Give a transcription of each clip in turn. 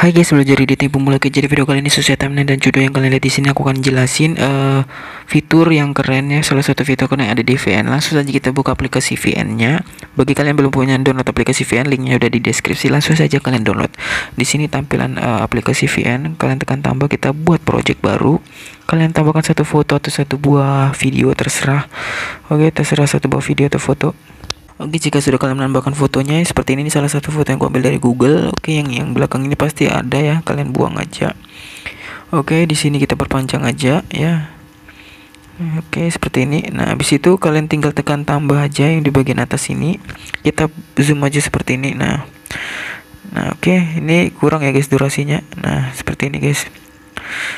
Hai guys, belajar editing pemula. Oke, jadi video kali ini sesuai thumbnail dan judul yang kalian lihat di sini, aku akan jelasin fitur yang keren ya. Salah satu fitur keren yang ada di VN. Langsung saja kita buka aplikasi VN-nya. Bagi kalian yang belum punya download aplikasi VN, linknya udah di deskripsi. Langsung saja kalian download. Di sini tampilan aplikasi VN. Kalian tekan tambah, kita buat project baru. Kalian tambahkan satu foto atau satu buah video, terserah. Oke, terserah satu buah video atau foto. Oke, jika sudah kalian menambahkan fotonya seperti ini salah satu foto yang aku ambil dari Google. Oke, yang belakang ini pasti ada ya, kalian buang aja. Oke, di sini kita perpanjang aja ya. Oke, seperti ini. Nah, habis itu kalian tinggal tekan tambah aja yang di bagian atas ini. Kita zoom aja seperti ini. Nah, oke, ini kurang ya guys durasinya. Nah, seperti ini guys.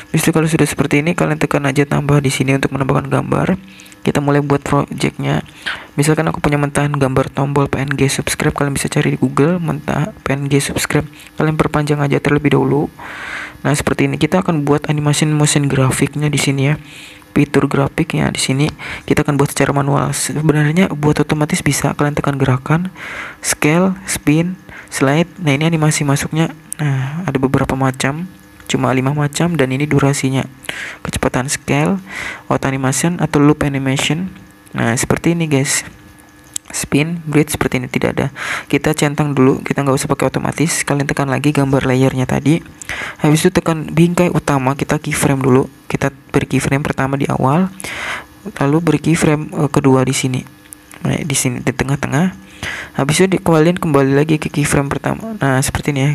Habis itu kalau sudah seperti ini, kalian tekan aja tambah di sini untuk menambahkan gambar. Kita mulai buat projectnya. Misalkan aku punya mentahan gambar tombol PNG subscribe, kalian bisa cari di Google mentah PNG subscribe. Kalian perpanjang aja terlebih dahulu. Nah, seperti ini kita akan buat animation motion grafiknya di sini ya. Fitur grafiknya di sini kita akan buat secara manual. Sebenarnya buat otomatis bisa, kalian tekan gerakan, scale, spin, slide. Nah, ini animasi masuknya. Nah, ada beberapa macam. Cuma 5 macam dan ini durasinya. Kecepatan scale, auto animation atau loop animation. Nah, seperti ini guys. Spin, bridge seperti ini tidak ada. Kita centang dulu, kita nggak usah pakai otomatis. Kalian tekan lagi gambar layernya tadi. Habis itu tekan bingkai utama, kita keyframe dulu. Kita beri keyframe pertama di awal, lalu beri keyframe kedua di sini. Nah, di sini di tengah-tengah. Habis itu kalian kembali lagi ke keyframe pertama. Nah, seperti ini ya.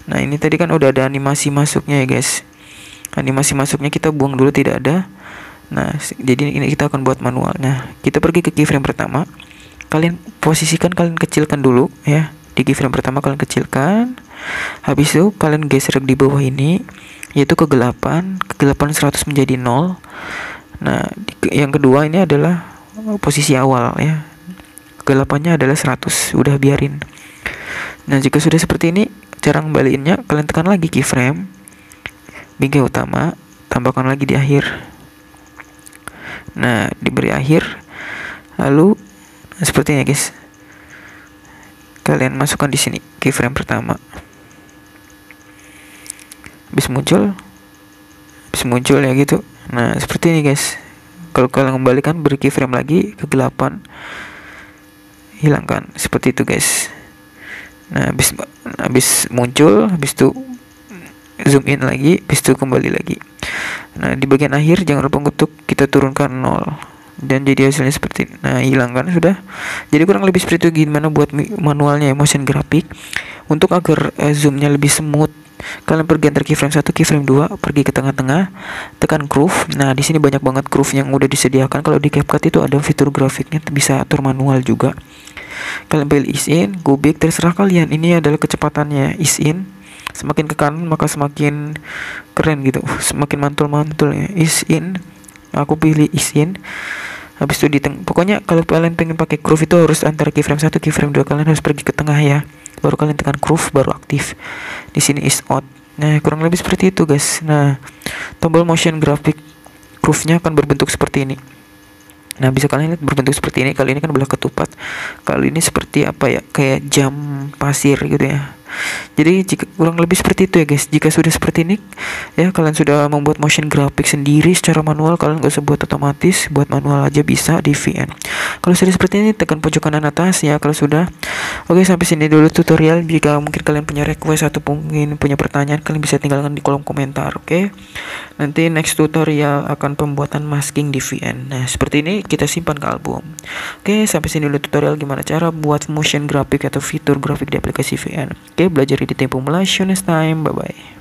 Nah, ini tadi kan udah ada animasi masuknya ya guys. Animasi masuknya kita buang dulu, tidak ada. Nah, jadi ini kita akan buat manual. Nah, kita pergi ke keyframe pertama. Kalian posisikan, kalian kecilkan dulu ya. Di keyframe pertama kalian kecilkan. Habis itu kalian geser di bawah ini, yaitu kegelapan 100 menjadi 0. Nah, yang kedua ini adalah posisi awal ya. Kegelapannya adalah 100. Udah biarin. Nah, jika sudah seperti ini, cara ngembaliinnya kalian tekan lagi keyframe, bingkai utama, tambahkan lagi di akhir. Nah, diberi akhir, lalu seperti ini guys. Kalian masukkan di sini keyframe pertama. Habis muncul ya gitu. Nah, seperti ini guys. Kalau kalian kembalikan, beri keyframe lagi, kegelapan, hilangkan, seperti itu guys. Nah, habis muncul, habis itu zoom in lagi, habis itu kembali lagi. Nah, di bagian akhir jangan lupa untuk kita turunkan 0 dan jadi hasilnya seperti ini. Nah, hilangkan sudah. Jadi kurang lebih seperti itu gimana buat manualnya motion grafik. Untuk agar zoomnya lebih smooth, kalian pergi antar keyframe 1, keyframe 2, pergi ke tengah-tengah, tekan groove. Nah, di sini banyak banget groove yang udah disediakan. Kalau di CapCut itu ada fitur grafiknya, bisa atur manual juga. Kalian pilih ease in, go big, terserah kalian. Ini adalah kecepatannya ease in. Semakin ke kanan maka semakin keren gitu, semakin mantul-mantul ya. Ease in, aku pilih ease in. Habis itu pokoknya kalau kalian pengen pakai groove itu harus antara keyframe 1, keyframe 2, kalian harus pergi ke tengah ya. Baru kalian tekan groove, baru aktif. Di sini is out. Nah, kurang lebih seperti itu guys. Nah, tombol motion graphic groove-nya akan berbentuk seperti ini. Nah, bisa kalian lihat berbentuk seperti ini. Kali ini kan belah ketupat. Kali ini seperti apa ya? Kayak jam pasir gitu ya. Jadi jika kurang lebih seperti itu ya guys. Jika sudah seperti ini ya, kalian sudah membuat motion grafik sendiri secara manual. Kalian gak usah buat otomatis, buat manual aja bisa di VN. Kalau sudah seperti ini, tekan pojok kanan atas ya kalau sudah. Oke, sampai sini dulu tutorial. Jika mungkin kalian punya request atau mungkin punya pertanyaan, kalian bisa tinggalkan di kolom komentar. Oke, nanti next tutorial akan pembuatan masking di VN. Nah, seperti ini kita simpan ke album. Oke, sampai sini dulu tutorial gimana cara buat motion grafik atau fitur grafik di aplikasi VN. Oke, belajar editing pemula. See you next time. Bye bye.